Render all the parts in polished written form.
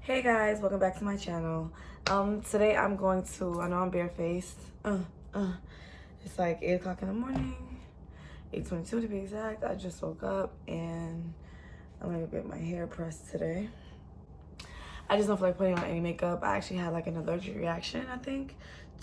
Hey guys, welcome back to my channel. Today I'm going to, I know I'm barefaced. It's like 8 o'clock in the morning, 8:22 to be exact. I just woke up and I'm gonna go get my hair pressed today. I just don't feel like putting on any makeup. I actually had like an allergic reaction, I think,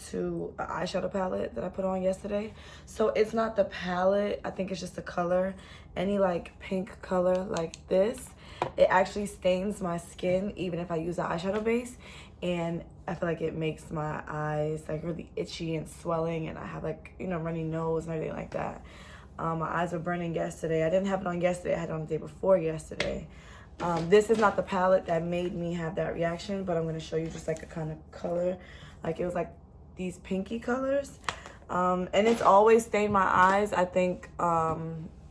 to an eyeshadow palette that I put on yesterday. So it's not the palette, I think it's just the color. Any like pink color like this, it actually stains my skin even if I use an eyeshadow base. And I feel like it makes my eyes like really itchy and swelling, and I have like, you know, runny nose and everything like that. My eyes were burning yesterday. I didn't have it on yesterday, I had it on the day before yesterday. This is not the palette that made me have that reaction, but I'm going to show you just like a kind of color. Like it was like these pinky colors. And it's always stained my eyes. I think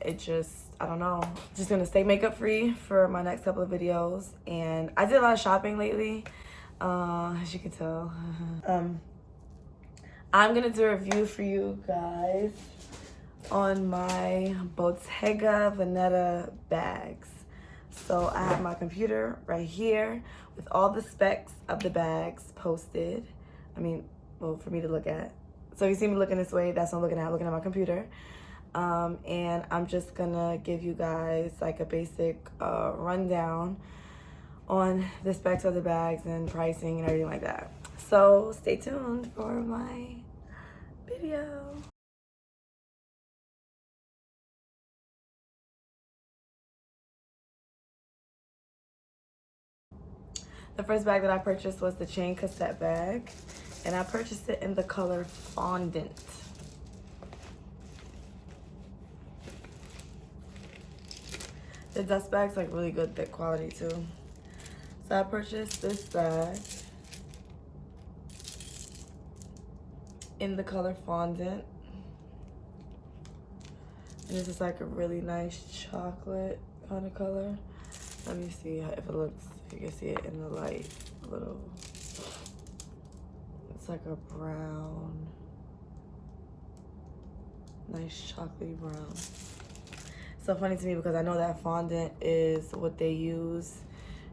it just, I don't know. Just going to stay makeup free for my next couple of videos. And I did a lot of shopping lately, as you can tell. I'm going to do a review for you guys on my Bottega Veneta bags. So I have my computer right here with all the specs of the bags posted. I mean, well, for me to look at. So if you see me looking this way, that's what I'm looking at my computer. And I'm just gonna give you guys like a basic rundown on the specs of the bags and pricing and everything like that. So stay tuned for my video. The first bag that I purchased was the chain cassette bag, and I purchased it in the color fondant. The dust bag's like really good, thick quality too. So I purchased this bag in the color fondant. And this is like a really nice chocolate kind of color. Let me see if it looks, if you can see it in the light a little. It's like a brown, nice chocolatey brown. So funny to me because I know that fondant is what they use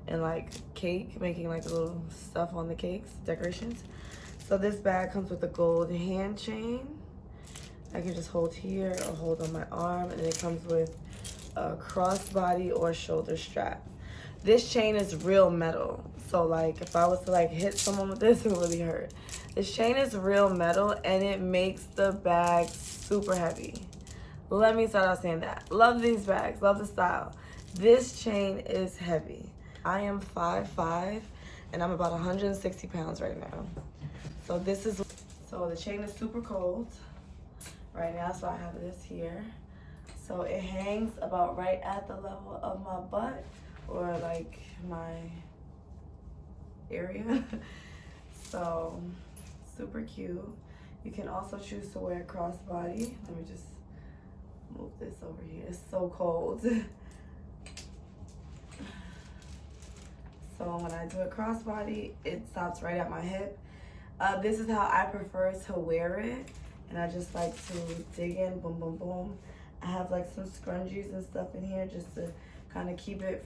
in like cake, making like little stuff on the cakes, decorations. So this bag comes with a gold hand chain. I can just hold here or hold on my arm, and it comes with a crossbody or shoulder strap. This chain is real metal, so like if I was to like hit someone with this, it would really hurt. This chain is real metal and it makes the bag super heavy. Let me start out saying that. Love these bags, love the style. This chain is heavy. I am 5'5" and I'm about 160 pounds right now. So the chain is super cold right now, so I have this here. So it hangs about right at the level of my butt, or like my area. So super cute. You can also choose to wear a crossbody. Let me just move this over here. It's so cold. So when I do a crossbody, it stops right at my hip. This is how I prefer to wear it. And I just like to dig in, boom, boom, boom. I have like some scrunchies and stuff in here just to kind of keep it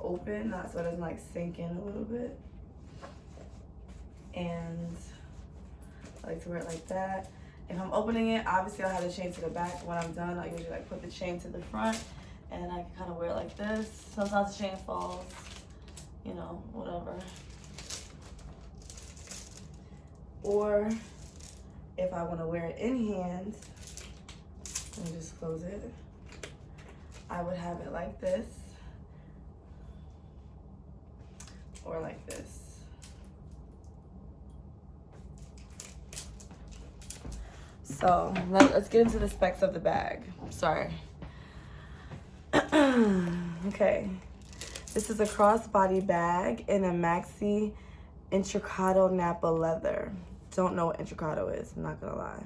open, not so it doesn't like sink in a little bit. And I like to wear it like that. If I'm opening it, obviously I'll have the chain to the back. When I'm done, I usually like put the chain to the front, and I can kind of wear it like this. Sometimes the chain falls, you know, whatever. Or if I want to wear it in hand, let me just close it. I would have it like this, or like this. So let's get into the specs of the bag. Sorry. Okay. This is a crossbody bag in a maxi intricado Napa leather. Don't know what intricado is, I'm not gonna lie.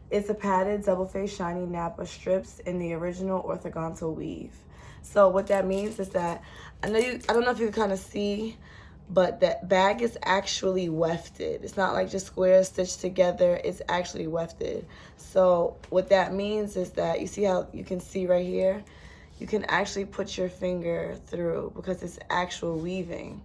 It's a padded double-faced shiny Napa strips in the original orthogontal weave. So what that means is that, I don't know if you can kind of see, but that bag is actually wefted. It's not like just squares stitched together, it's actually wefted. So what that means is that, you see how you can see right here? You can actually put your finger through because it's actual weaving.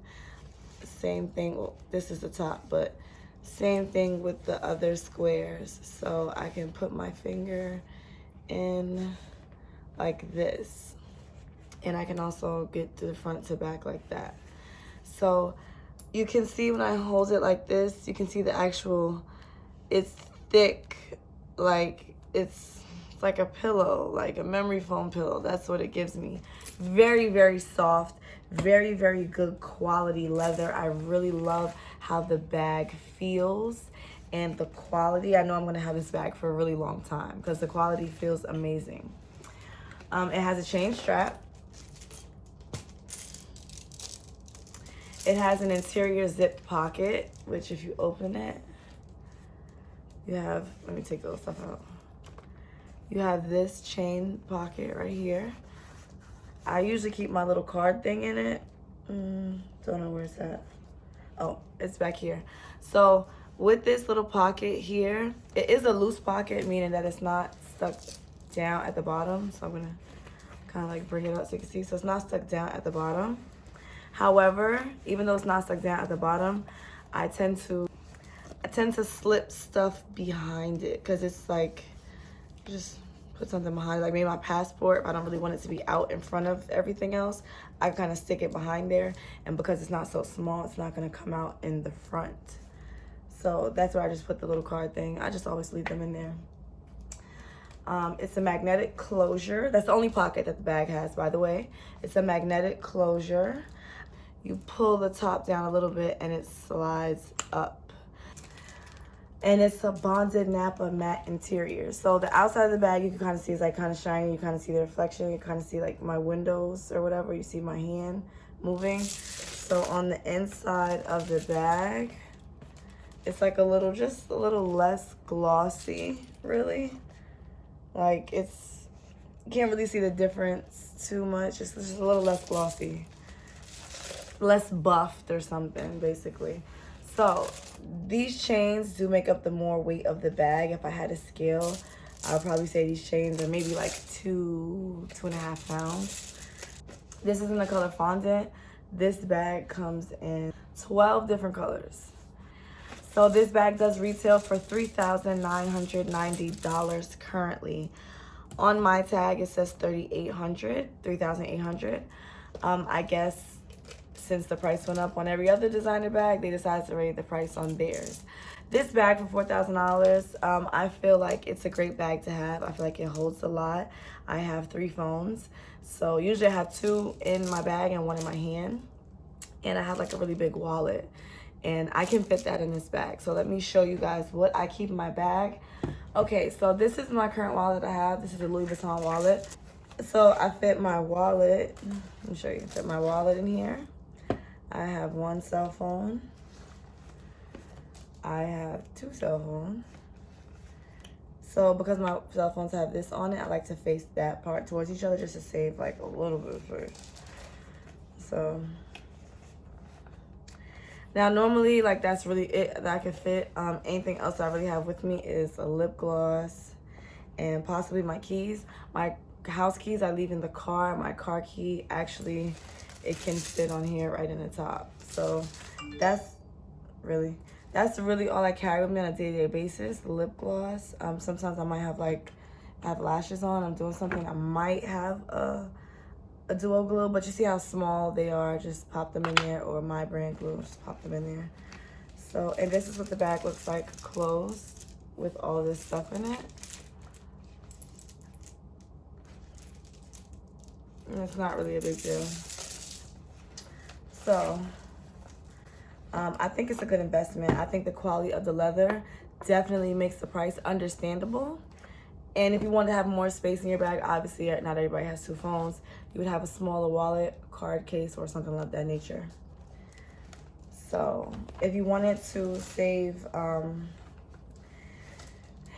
Same thing, well, this is the top, but same thing with the other squares. So I can put my finger in like this, and I can also get to the front to back like that. So you can see when I hold it like this, you can see the actual, it's thick, like it's like a pillow, like a memory foam pillow. That's what it gives me. Very, very soft, very, very good quality leather. I really love how the bag feels and the quality. I know I'm gonna have this bag for a really long time because the quality feels amazing. It has a chain strap. It has an interior zip pocket, which if you open it, you have, let me take those stuff out. You have this chain pocket right here. I usually keep my little card thing in it. Don't know where it's at. Oh, it's back here. So with this little pocket here, it is a loose pocket, meaning that it's not stuck down at the bottom. So I'm gonna kind of like bring it up so you can see. So it's not stuck down at the bottom. However, even though it's not stuck down at the bottom, I tend to slip stuff behind it because it's like, just put something behind, like maybe my passport. If I don't really want it to be out in front of everything else, I kind of stick it behind there. And because it's not so small, it's not gonna come out in the front. So that's where I just put the little card thing. I just always leave them in there. It's a magnetic closure. That's the only pocket that the bag has, by the way. It's a magnetic closure. You pull the top down a little bit and it slides up. And it's a bonded Napa matte interior. So the outside of the bag, you can kind of see is like kind of shiny. You kind of see the reflection. You kind of see like my windows or whatever. You see my hand moving. So on the inside of the bag, it's like a little, just a little less glossy, really. Like it's, you can't really see the difference too much. It's just a little less glossy, less buffed or something, basically. So these chains do make up the more weight of the bag. If I had a scale, I would probably say these chains are maybe like 2.5 pounds. This is in the color fondant. This bag comes in 12 different colors. So this bag does retail for $3,990 currently. On my tag, it says $3,800. I guess since the price went up on every other designer bag, they decided to raise the price on theirs. This bag for $4,000, I feel like it's a great bag to have. I feel like it holds a lot. I have 3 phones. So usually I have 2 in my bag and 1 in my hand. And I have like a really big wallet. And I can fit that in this bag. So let me show you guys what I keep in my bag. Okay, so this is my current wallet I have. This is a Louis Vuitton wallet. So I fit my wallet. Let me show you. Fit my wallet in here. I have 1 cell phone. I have 2 cell phones. So because my cell phones have this on it, I like to face that part towards each other just to save like a little bit of space. So now normally like that's really it that I can fit. Anything else I really have with me is a lip gloss and possibly my keys. My house keys I leave in the car. My car key, actually, it can fit on here right in the top. So that's really all I carry with me on a day-to-day basis. The lip gloss. Sometimes I might have lashes on. I'm doing something. I might have a duo glue, but you see how small they are. Just pop them in there, or my brand glue. Just pop them in there. So, and this is what the bag looks like closed with all this stuff in it. And it's not really a big deal. So I think it's a good investment. I think the quality of the leather definitely makes the price understandable. And if you want to have more space in your bag, obviously not everybody has 2 phones. You would have a smaller wallet, card case, or something like that nature. So if you wanted to save,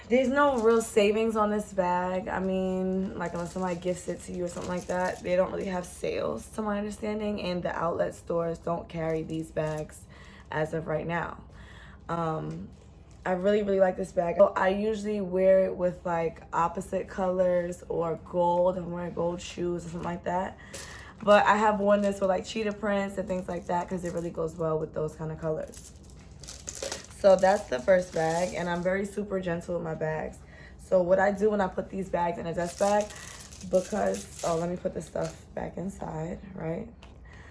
there's no real savings on this bag. I mean, like unless somebody gifts it to you or something like that, they don't really have sales to my understanding, and the outlet stores don't carry these bags as of right now. I really, really like this bag. So I usually wear it with like opposite colors or gold. I'm wearing gold shoes or something like that. But I have worn this with like cheetah prints and things like that because it really goes well with those kind of colors. So that's the first bag, and I'm very super gentle with my bags. So what I do when I put these bags in a dust bag, because, oh, let me put this stuff back inside, right?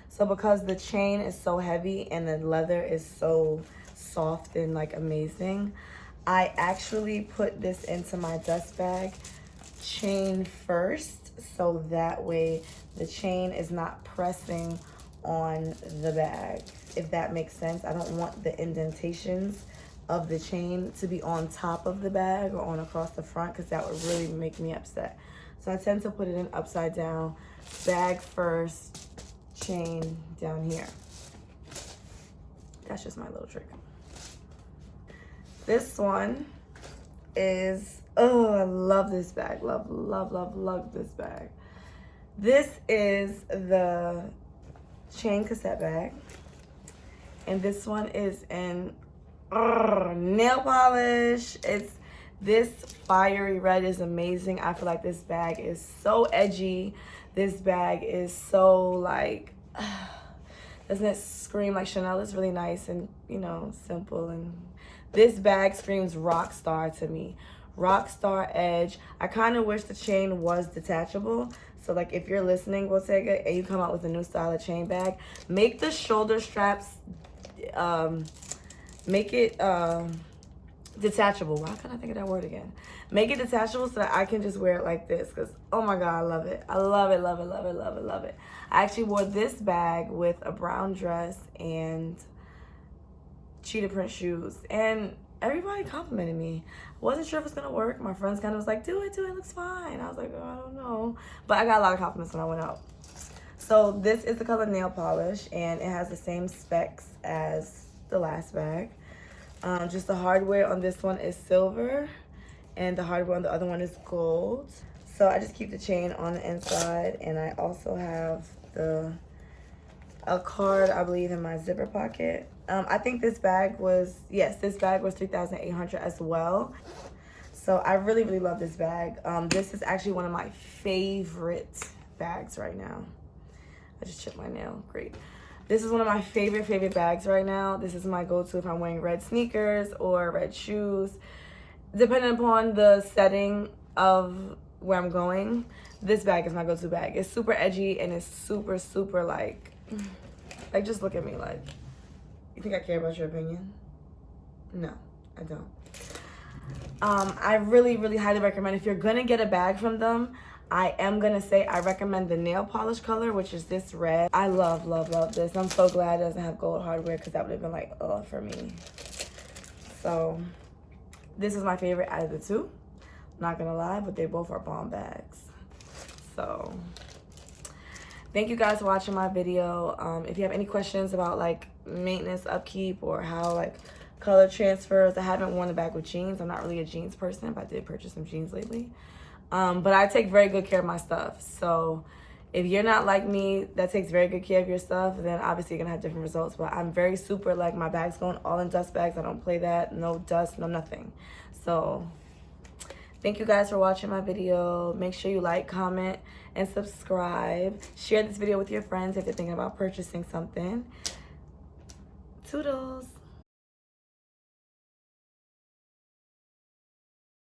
So because the chain is so heavy and the leather is so soft and like amazing, I actually put this into my dust bag chain first, so that way the chain is not pressing on the bag, if that makes sense. I don't want the indentations of the chain to be on top of the bag or on across the front, because that would really make me upset. So I tend to put it in upside down, bag first, chain down here. That's just my little trick. This one is, oh, I love this bag. Love, love, love, love this bag. This is the chain cassette bag. And this one is in nail polish. This fiery red is amazing. I feel like this bag is so edgy. This bag is so like, doesn't it scream like Chanel? Is really nice and, you know, simple. And this bag screams rock star to me. Rock star edge. I kind of wish the chain was detachable. So like if you're listening, Bottega, and you come out with a new style of chain bag, make the shoulder straps, make it detachable. Why can't I think of that word again? Make it detachable so that I can just wear it like this, because oh my god, I love it. I love it, love it, love it, love it, love it. I actually wore this bag with a brown dress and cheetah print shoes, and everybody complimented me. I wasn't sure if it's gonna work. My friends kind of was like, do it, it looks fine. I was like, oh, I don't know. But I got a lot of compliments when I went out. So this is the color nail polish, and it has the same specs as the last bag. Just the hardware on this one is silver, and the hardware on the other one is gold. So I just keep the chain on the inside, and I also have a card, I believe, in my zipper pocket. I think this bag was, yes, this bag was $3,800 as well. So I really, really love this bag. This is actually one of my favorite bags right now. I just chipped my nail, great. This is one of my favorite bags right now. This is my go-to if I'm wearing red sneakers or red shoes. Depending upon the setting of where I'm going, this bag is my go-to bag. It's super edgy and it's super, super like just look at me like, you think I care about your opinion? No, I don't. I really, really highly recommend, if you're gonna get a bag from them, I am gonna say I recommend the nail polish color, which is this red. I love, love, love this. I'm so glad it doesn't have gold hardware, because that would have been like, oh, for me. So this is my favorite out of the two. Not gonna lie, but they both are bomb bags. So thank you guys for watching my video. If you have any questions about like maintenance, upkeep, or how like color transfers, I haven't worn the bag with jeans. I'm not really a jeans person, but I did purchase some jeans lately. But I take very good care of my stuff. So if you're not like me that takes very good care of your stuff, then obviously you're gonna have different results. But I'm very super, like, my bag's going all in dust bags. I don't play that, no dust, no nothing. So thank you guys for watching my video. Make sure you like, comment, and subscribe. Share this video with your friends if they're thinking about purchasing something. Toodles.